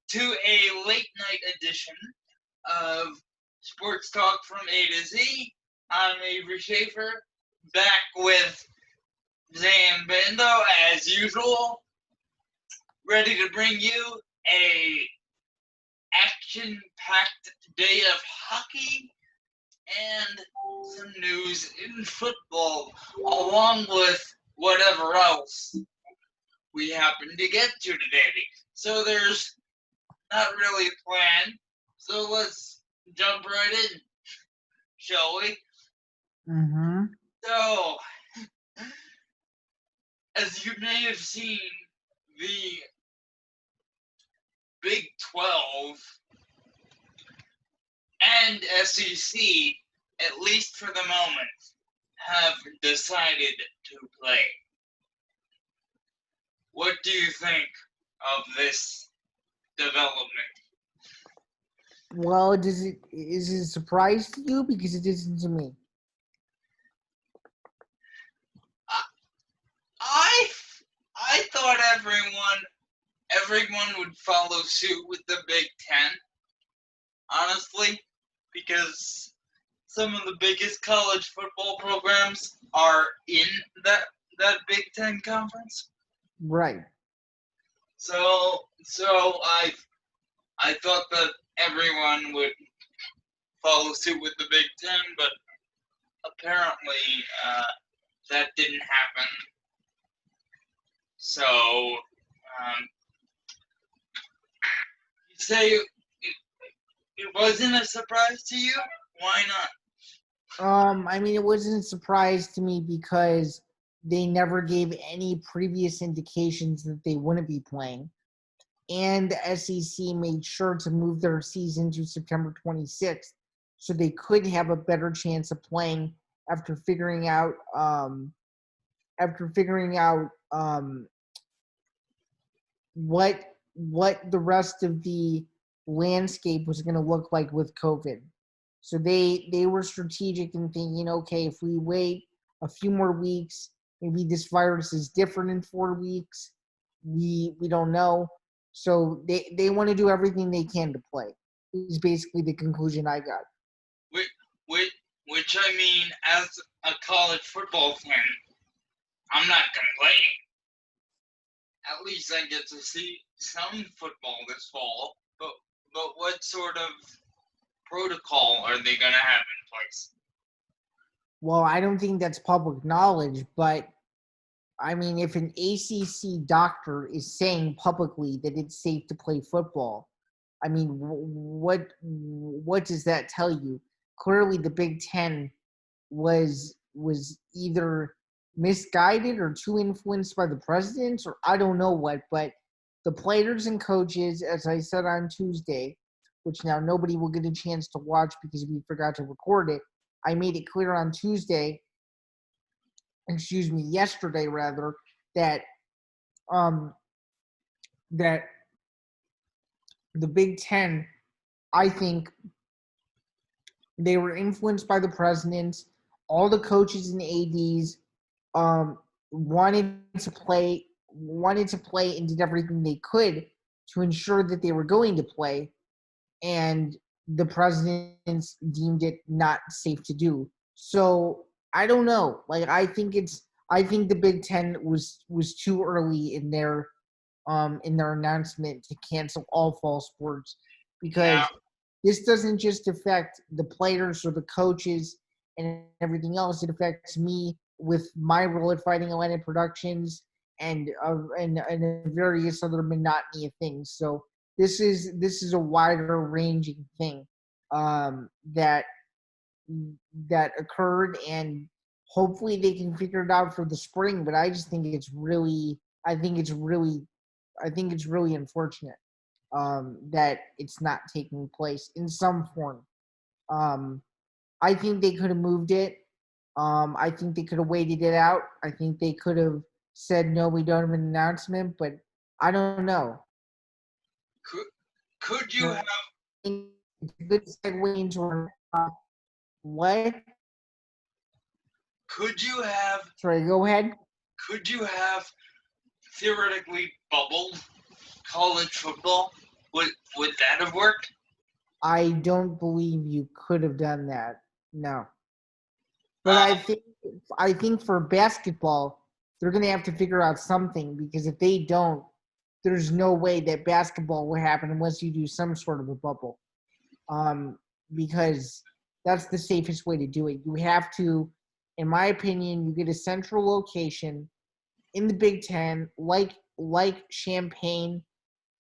to a late night edition of Sports Talk from A to Z. I'm Avery Schaefer, back with Zain Bando as usual, ready to bring you a action-packed day of hockey and some news in football, along with whatever else we happen to get to today. So there's not really a plan. So let's jump right in, shall we? Mm-hmm. So, as you may have seen, the Big 12 and SEC, at least for the moment, have decided to play. What do you think of this development? Well, is it a surprise to you? Because it isn't to me. I thought everyone would follow suit with the Big Ten, honestly, because some of the biggest college football programs are in that Big Ten conference. Right. So I thought that everyone would follow suit with the Big Ten, but apparently that didn't happen. So you say it wasn't a surprise to you? Why not? I mean, it wasn't a surprise to me because they never gave any previous indications that they wouldn't be playing. And the SEC made sure to move their season to September 26th so they could have a better chance of playing after figuring out what the rest of the landscape was going to look like with COVID. So they were strategic in thinking, okay, if we wait a few more weeks, maybe this virus is different in 4 weeks. We don't know. So they want to do everything they can to play. Is basically the conclusion I got. Which I mean, as a college football fan, I'm not complaining. At least I get to see some football this fall. But what sort of protocol are they going to have in place? Well, I don't think that's public knowledge, but I mean, if an ACC doctor is saying publicly that it's safe to play football, I mean, what does that tell you? Clearly, the Big Ten was either misguided or too influenced by the president, or I don't know what. But the players and coaches, as I said on Tuesday, which now nobody will get a chance to watch because we forgot to record it. I made it clear on yesterday rather, that um that the Big Ten, I think they were influenced by the president. All the coaches and ADs um wanted to play and did everything they could to ensure that they were going to play, and the presidents deemed it not safe to do. So I don't know. Like I think the Big Ten was too early in their announcement to cancel all fall sports, because Now, this doesn't just affect the players or the coaches and everything else. It affects me with my role at Fighting Atlantic Productions and various other monotony of things. So this is a wider ranging thing that occurred, and hopefully they can figure it out for the spring. But I just think I think it's really unfortunate that it's not taking place in some form. Um, I think they could have moved it. I think they could have waited it out. I think they could have said no, we don't have an announcement. But I don't know. could you have It's a good segue into our what? could you have Sorry, go ahead. theoretically bubbled college football? Would that have worked? I don't believe you could have done that. No. But Um, I think for basketball, they're going to have to figure out something, because if they don't, there's no way that basketball will happen unless you do some sort of a bubble. Because that's the safest way to do it. You have to, in my opinion, you get a central location in the Big Ten, like Champaign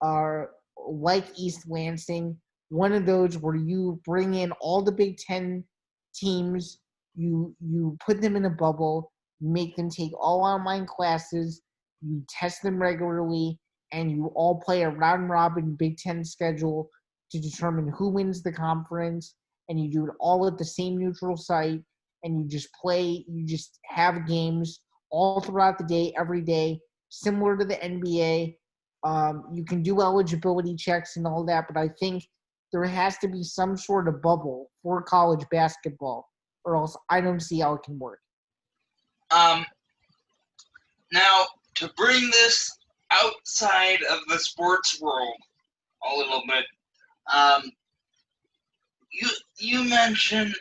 or like East Lansing, one of those where you bring in all the Big Ten teams, you put them in a bubble, you make them take all online classes, you test them regularly, and you all play a round robin Big Ten schedule to determine who wins the conference, and you do it all at the same neutral site, and you just have games all throughout the day, every day, similar to the NBA. You can do eligibility checks and all that, but I think there has to be some sort of bubble for college basketball, or else I don't see how it can work. um, Now, to bring this outside of the sports world a little bit, um, you mentioned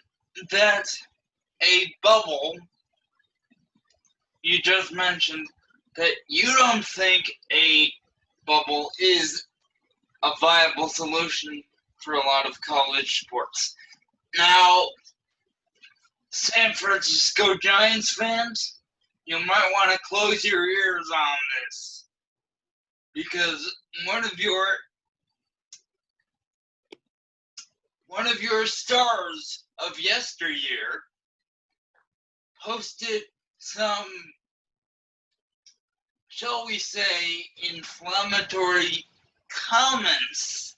that a bubble. You just mentioned that you don't think a bubble is a viable solution for a lot of college sports. Now, San Francisco Giants fans, you might want to close your ears on this, because one of your stars of yesteryear posted some, shall we say, inflammatory comments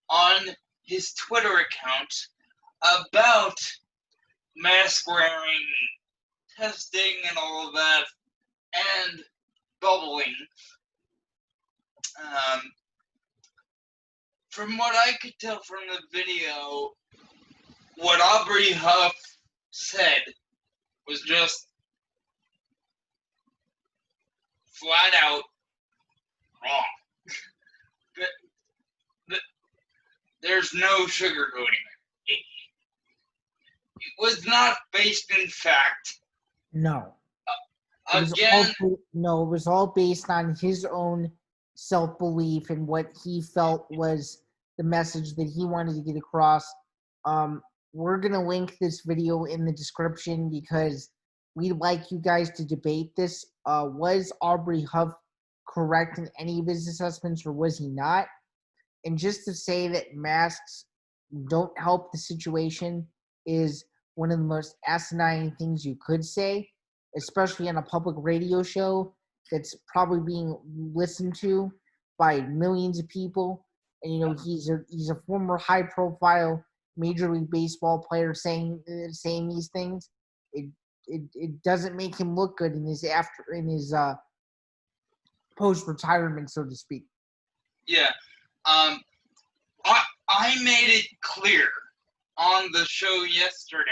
on his Twitter account about mask wearing, testing, and all of that, and bubbling. From what I could tell from the video, what Aubrey Huff said was just flat out wrong. There's no sugarcoating it. It was not based in fact. No. Again, it was all based on his own self-belief and what he felt was the message that he wanted to get across. We're going to link this video in the description because we'd like you guys to debate this. Was Aubrey Huff correct in any of his assessments, or was he not? And just to say that masks don't help the situation is one of the most asinine things you could say, especially on a public radio show that's probably being listened to by millions of people. And he's a former high profile Major League Baseball player saying these things. It doesn't make him look good in his post retirement, so to speak. Yeah. I made it clear on the show yesterday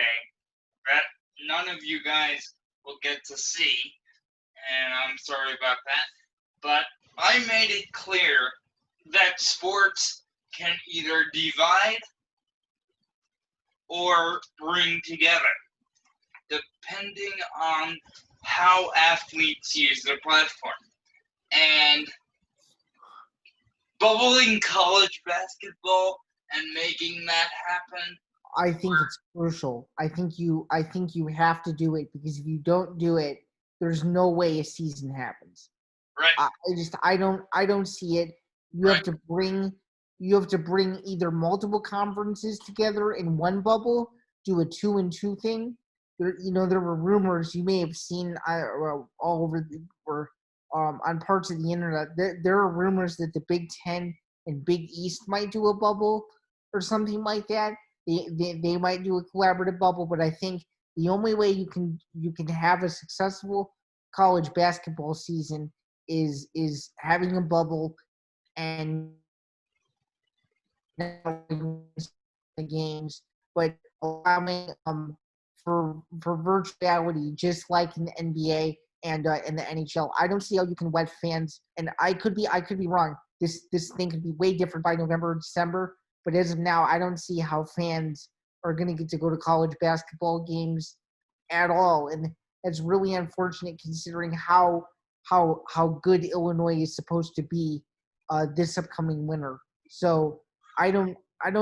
that none of you guys will get to see, and I'm sorry about that, but I made it clear that sports can either divide or bring together, depending on how athletes use their platform. And bubbling college basketball and making that happen, I think it's crucial. I think you have to do it, because if you don't do it, there's no way a season happens. right? I don't see it. You have to bring either multiple conferences together in one bubble, do a 2-and-2 thing. There were rumors you may have seen all over on parts of the internet. There are rumors that the Big Ten and Big East might do a bubble or something like that. They might do a collaborative bubble, but I think the only way you can have a successful college basketball season is having a bubble and not the games, but allowing for virtuality, just like in the NBA and in the NHL. I don't see how you can let fans, and I could be wrong. this thing could be way different by November or December. But as of now, I don't see how fans are going to get to go to college basketball games at all, and it's really unfortunate considering how good Illinois is supposed to be this upcoming winter. So I don't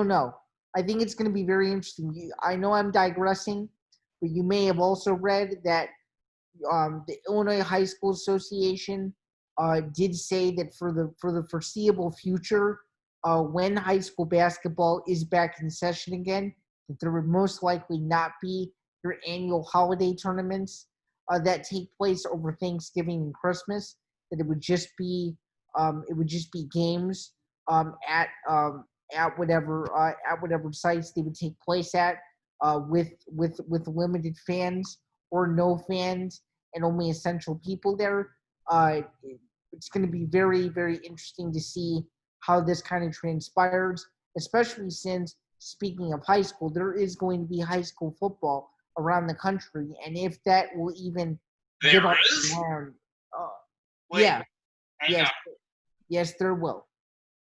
know. I think it's going to be very interesting. I know I'm digressing, but you may have also read that the Illinois High School Association did say that for the foreseeable future, when high school basketball is back in session again, that there would most likely not be your annual holiday tournaments that take place over Thanksgiving and Christmas. That it would just be games at whatever sites they would take place at with limited fans or no fans and only essential people there. It's going to be very, very interesting to see how this kind of transpires, especially since, speaking of high school, there is going to be high school football around the country, and if that will even get off the ground, yes, there will.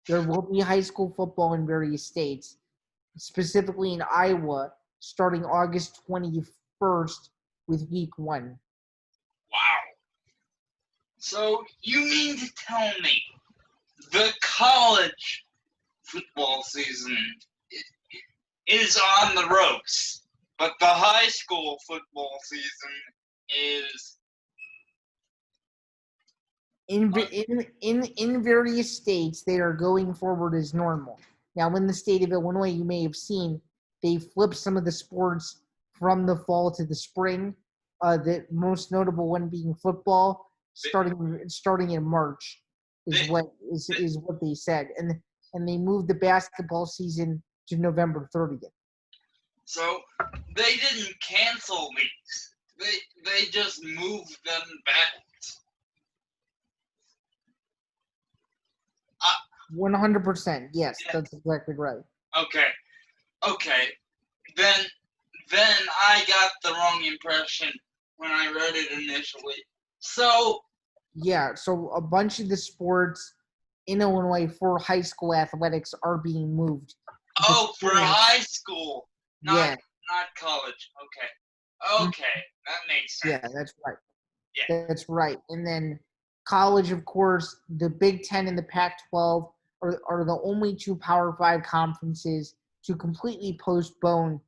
There will be high school football in various states, specifically in Iowa, starting August 21st with Week 1. Wow. So you mean to tell me the college football season is on the ropes, but the high school football season is in various states, they are going forward as normal. Now, in the state of Illinois, you may have seen they flipped some of the sports from the fall to the spring. The most notable one being football, starting in March, is what they said, and they moved the basketball season to November 30th. So they didn't cancel these. They just moved them back. 100%. Yes, that's exactly right. Okay. Then I got the wrong impression when I read it initially. So a bunch of the sports in Illinois for high school athletics are being moved. Oh, for high school, not college. Okay, that makes sense. Yeah, that's right. Yeah, that's right. And then college, of course, the Big Ten and the Pac-12 are the only two Power 5 conferences to completely postpone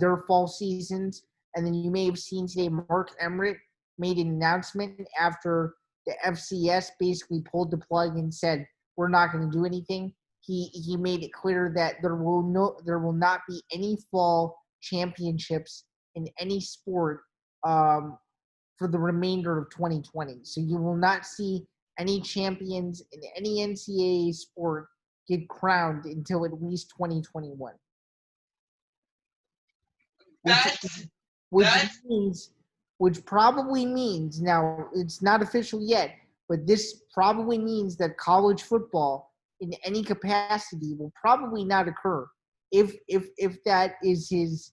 their fall seasons. And then you may have seen today Mark Emmert made an announcement after the FCS basically pulled the plug and said, we're not going to do anything. He made it clear that there will not be any fall championships in any sport for the remainder of 2020. So you will not see any champions in any NCAA sport get crowned until at least 2021. Which probably means, now it's not official yet, but this probably means that college football in any capacity will probably not occur if that is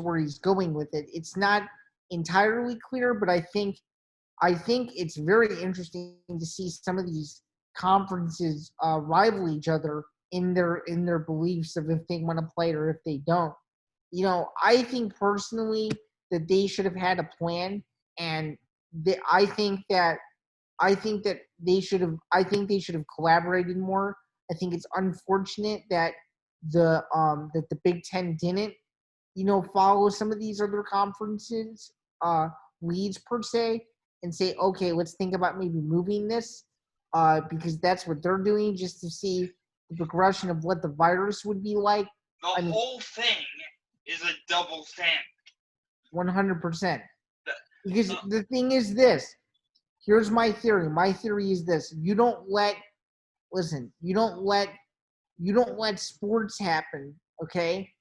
where he's going with it. It's not entirely clear, but I think it's very interesting to see some of these conferences rival each other in their beliefs of if they want to play or if they don't. I think personally that they should have had a plan, and I think they should have collaborated more. I think it's unfortunate that the Big Ten didn't, follow some of these other conferences leads per se and say, okay, let's think about maybe moving this because that's what they're doing, just to see the progression of what the virus would be like. The whole thing is a double standard. 100%. Because the thing is this. Here's my theory. My theory is this. You don't let sports happen, okay?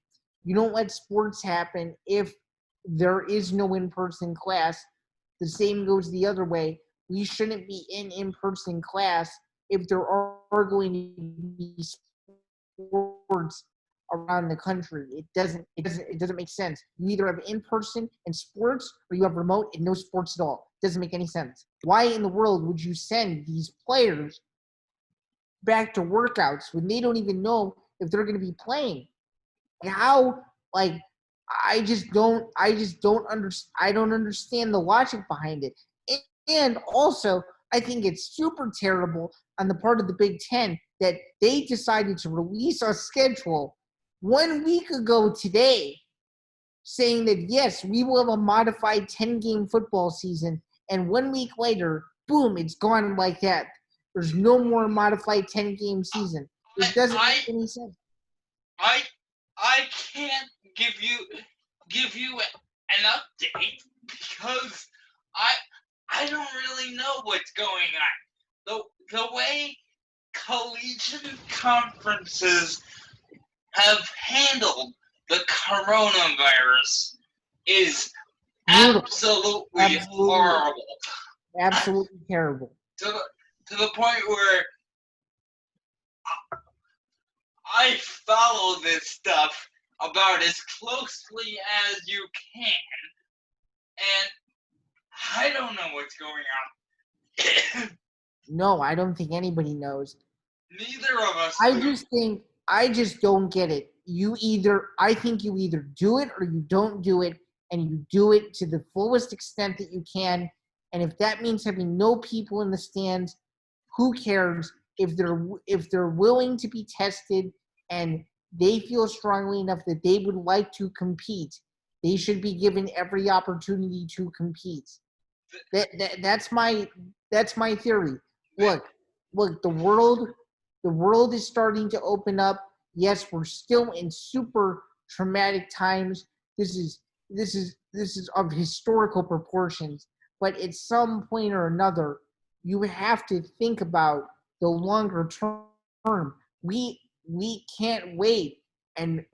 You don't let sports happen if there is no in-person class. The same goes the other way. We shouldn't be in-person class if there are going to be sports around the country. It doesn't make sense. You either have in-person and sports or you have remote and no sports at all. It doesn't make any sense. Why in the world would you send these players back to workouts when they don't even know if they're going to be playing. How, like, I don't understand the logic behind it. And also, I think it's super terrible on the part of the Big Ten that they decided to release a schedule 1 week ago today saying that, yes, we will have a modified 10-game football season, and 1 week later, boom, it's gone like that. There's no more modified 10-game season. It doesn't make any sense. I can't give you an update because I don't really know what's going on. The way collegiate conferences have handled the coronavirus is absolutely horrible. Absolutely terrible. To the point where I follow this stuff about as closely as you can, and I don't know what's going on. No, I don't think anybody knows. Neither of us do. I just don't get it. I think you either do it or you don't do it, and you do it to the fullest extent that you can. And if that means having no people in the stands, who cares? If they're willing to be tested and they feel strongly enough that they would like to compete, they should be given every opportunity to compete. That's my theory. Look, the world is starting to open up. Yes, we're still in super traumatic times. This is of historical proportions, but at some point or another, you have to think about the longer term. We can't wait, and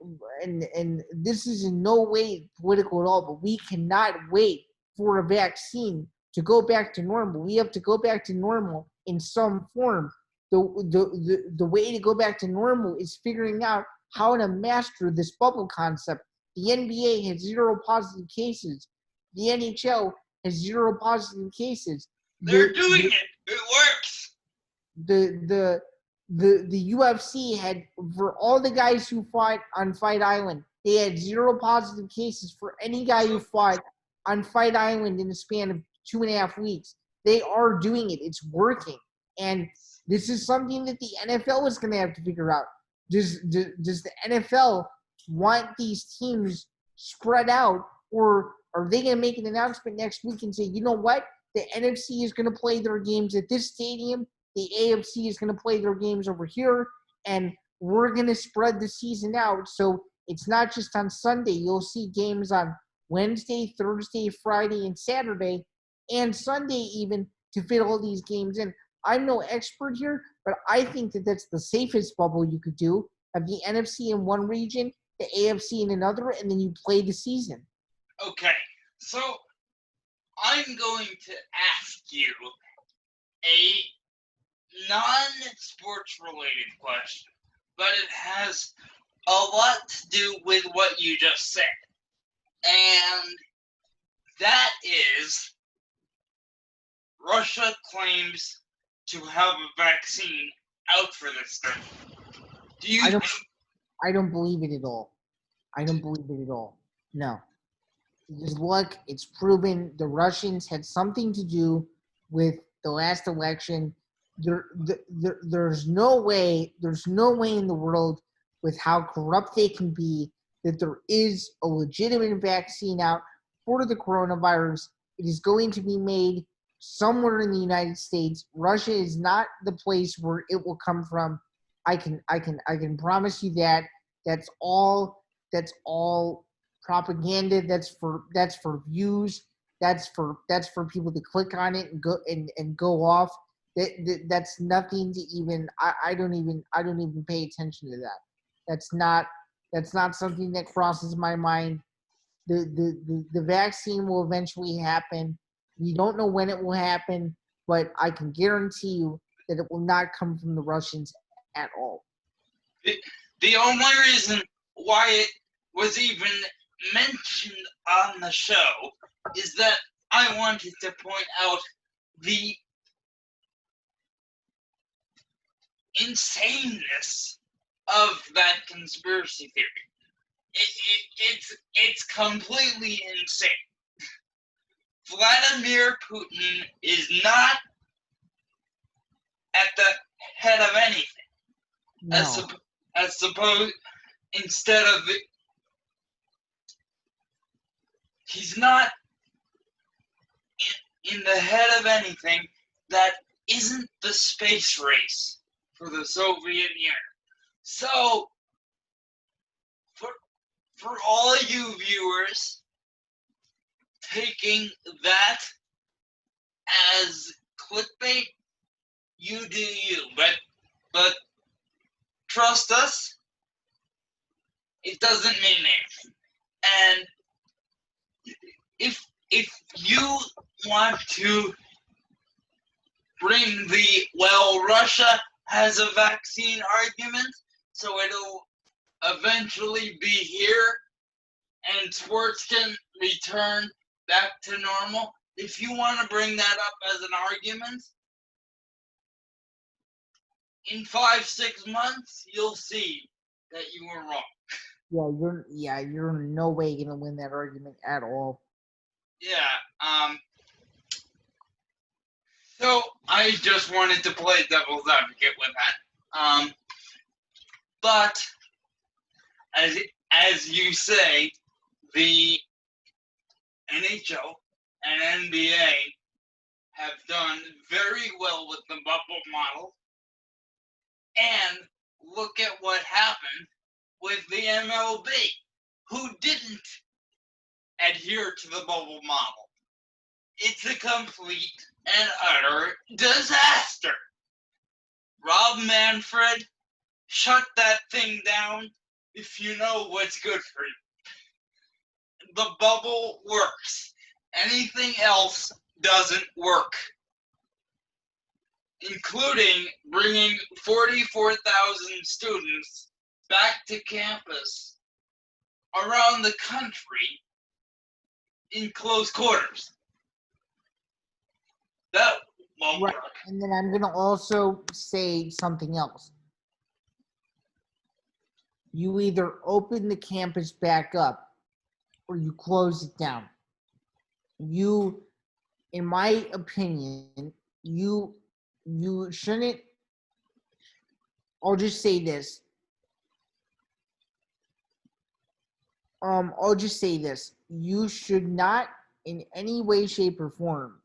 this is in no way political at all, but we cannot wait for a vaccine to go back to normal. We have to go back to normal in some form. The way to go back to normal is figuring out how to master this bubble concept. The NBA has 0 positive cases. The NHL has 0 positive cases. They're doing it. It works. The UFC had, for all the guys who fought on Fight Island, they had 0 positive cases for any guy who fought on Fight Island in the span of 2.5 weeks. They are doing it. It's working. And this is something that the NFL is going to have to figure out. Does the NFL want these teams spread out, or are they going to make an announcement next week and say, you know what, the NFC is going to play their games at this stadium, the AFC is going to play their games over here, and we're going to spread the season out so it's not just on Sunday. You'll see games on Wednesday, Thursday, Friday, and Saturday, and Sunday even, to fit all these games in. I'm no expert here, but I think that that's the safest bubble you could do. Have the NFC in one region, the AFC in another, and then you play the season. Okay, so I'm going to ask you a non-sports related question, but it has a lot to do with what you just said. And that is, Russia claims to have a vaccine out for this thing. I don't believe it at all. I don't believe it at all. No. Just look, it's proven the Russians had something to do with the last election. There's no way in the world, with how corrupt they can be, that there is a legitimate vaccine out for the coronavirus. It is going to be made somewhere in the United States. Russia is not the place where it will come from. I can promise you that. That's all propaganda. That's for views. That's for people to click on it and go off. That's nothing to even. I don't even pay attention to that. That's not something that crosses my mind. The vaccine will eventually happen. We don't know when it will happen, but I can guarantee you that it will not come from the Russians at all. The only reason why it was even mentioned on the show is that I wanted to point out the insaneness of that conspiracy theory. It's completely insane. Vladimir Putin is not at the head of anything. No. As suppose instead of he's not in the head of anything that isn't the space race for the Soviet Union. So for all you viewers taking that as clickbait, you do you. But trust us, it doesn't mean anything. And if you want to bring the Russia has a vaccine argument, so it'll eventually be here and sports can return back to normal. If you want to bring that up as an argument, in 5-6 months, you'll see that you were wrong. You're in no way gonna win that argument at all. Yeah. So I just wanted to play devil's advocate with that. But as you say, the NHL and NBA have done very well with the bubble model. And look at what happened with the MLB, who didn't adhere to the bubble model. It's a complete and utter disaster. Rob Manfred, shut that thing down if you know what's good for you. The bubble works. Anything else doesn't work. Including bringing 44,000 students back to campus around the country in close quarters. That won't work. And then I'm going to also say something else. You either open the campus back up or you close it down. You, in my opinion, you shouldn't. I'll just say this. I'll just say this. You should not in any way, shape, or form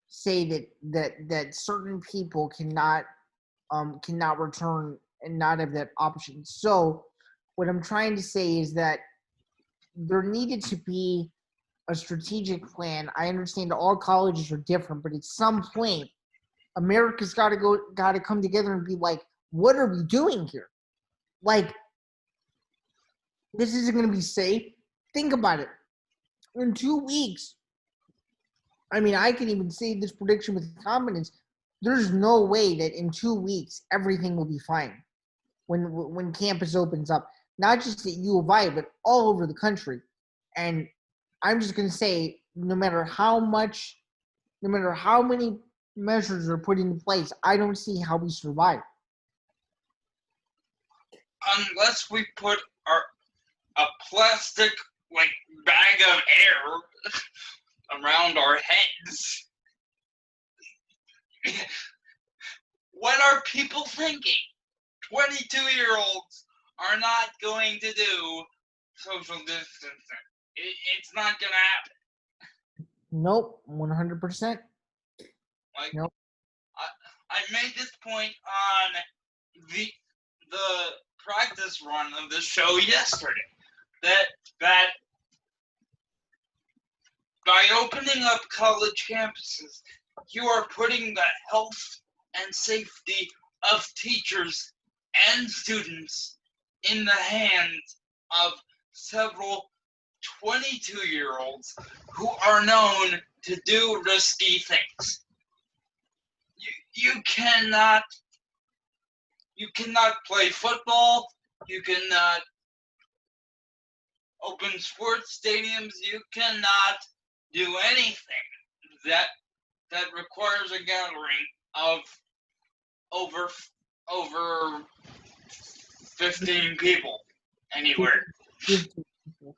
say that certain people cannot return and not have that option. So what I'm trying to say is that there needed to be a strategic plan. I understand all colleges are different, but at some point, America's got to come together and be like, what are we doing here? Like, this isn't going to be safe. Think about it. In 2 weeks, I mean, I can even say this prediction with confidence. There's no way that in 2 weeks everything will be fine when campus opens up. Not just at U of I, but all over the country. And I'm just going to say, no matter how many measures are put into place, I don't see how we survive. Unless we put a plastic bag of air around our heads. What are people thinking? 22-year-olds are not going to do social distancing. It's not going to happen. Nope, 100%. Nope. I made this point on the practice run of the show yesterday. That by opening up college campuses, you are putting the health and safety of teachers and students in the hands of several 22-year-olds who are known to do risky things. You cannot play football. You cannot open sports stadiums. You cannot do anything that requires a gathering of over over 15 people anywhere. 50 people.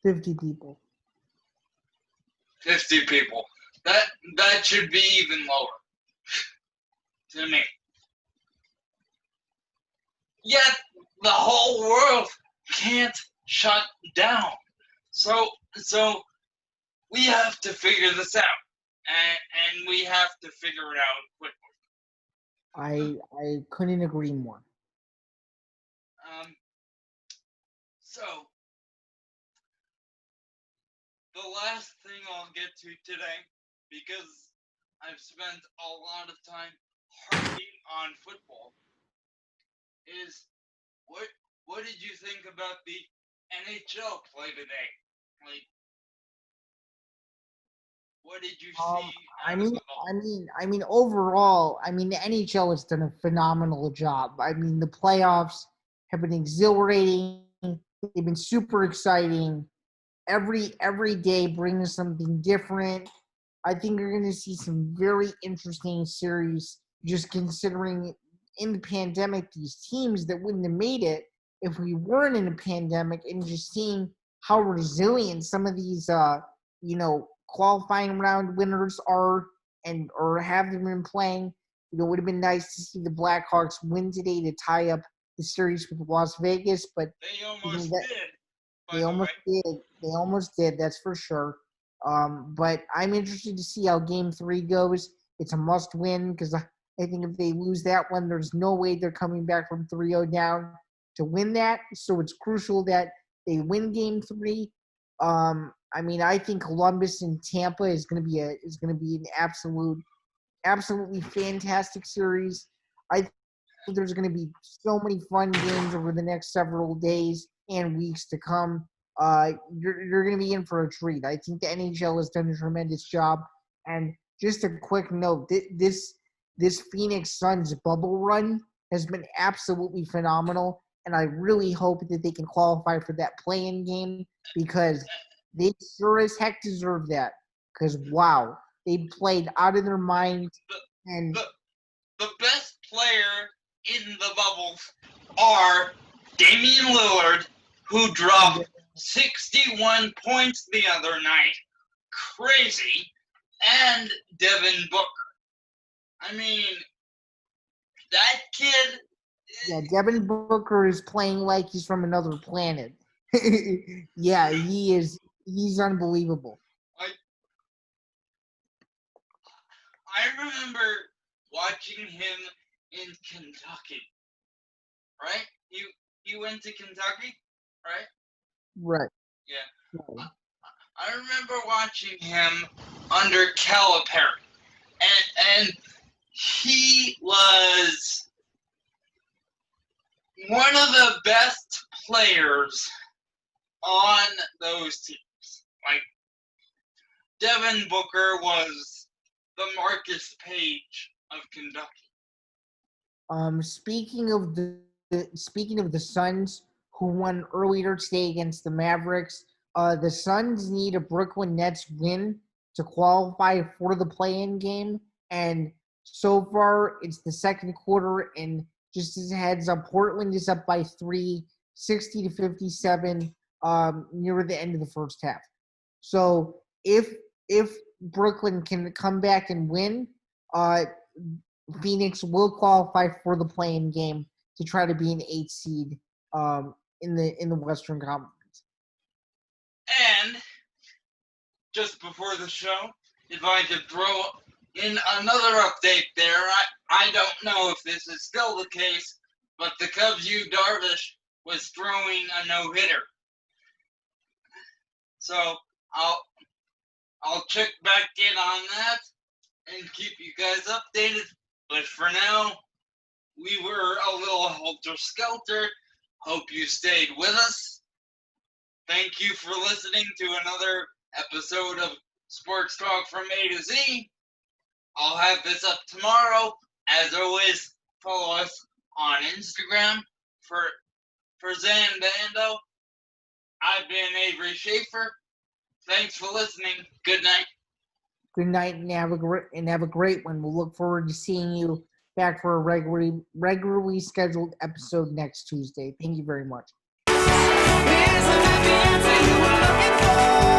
50 people. 50 people. That should be even lower to me. Yet the whole world can't shut down. So we have to figure this out, and we have to figure it out quickly. I couldn't agree more. So the last thing I'll get to today, because I've spent a lot of time harping on football, is what did you think about the NHL play today? Like, what did you see out of it all? Overall, the NHL has done a phenomenal job. The playoffs have been exhilarating. They've been super exciting. Every day brings something different. I think you're going to see some very interesting series. Just considering in the pandemic, these teams that wouldn't have made it if we weren't in a pandemic, and just seeing how resilient some of these, qualifying round winners are, and or have them been playing. It would have been nice to see the Blackhawks win today to tie up the series with Las Vegas, but they almost did. They almost did. They almost did. That's for sure. But I'm interested to see how Game 3 goes. It's a must-win because I think if they lose that one, there's no way they're coming back from 3-0 down to win that. So it's crucial that they win Game 3. I think Columbus and Tampa is going to be an absolutely fantastic series. I think there's going to be so many fun games over the next several days and weeks to come. You're going to be in for a treat. I think the NHL has done a tremendous job. And just a quick note: this Phoenix Suns bubble run has been absolutely phenomenal, and I really hope that they can qualify for that play-in game because they sure as heck deserve that. Because wow, they played out of their mind. And the best player in the bubbles are Damian Lillard, who dropped 61 points the other night. Crazy. And Devin Booker. That kid. Yeah, Devin Booker is playing like he's from another planet. Yeah, he is. He's unbelievable. I remember watching him in Kentucky. Right? You went to Kentucky, right? Right. Yeah. Right. I remember watching him under Calipari, and he was one of the best players on those teams. Like, Devin Booker was the Marcus Page of Kentucky. Speaking of the Suns, who won earlier today against the Mavericks, the Suns need a Brooklyn Nets win to qualify for the play-in game, and so far it's the second quarter, and just as a heads up, Portland is up by 3, 60-57, near the end of the first half. So if Brooklyn can come back and win, Phoenix will qualify for the play-in game to try to be an 8 seed in the Western Conference. And just before the show, if I could throw in another update there, I don't know if this is still the case, but the Cubs' Yu Darvish was throwing a no-hitter. So I'll check back in on that and keep you guys updated. But for now, we were a little helter-skelter. Hope you stayed with us. Thank you for listening to another episode of Sports Talk from A to Z. I'll have this up tomorrow. As always, follow us on Instagram for Zain Bando. I've been Avery Schaefer. Thanks for listening. Good night. Good night, and have a great one. We'll look forward to seeing you back for a regularly scheduled episode next Tuesday. Thank you very much. Here's the answer you were looking for.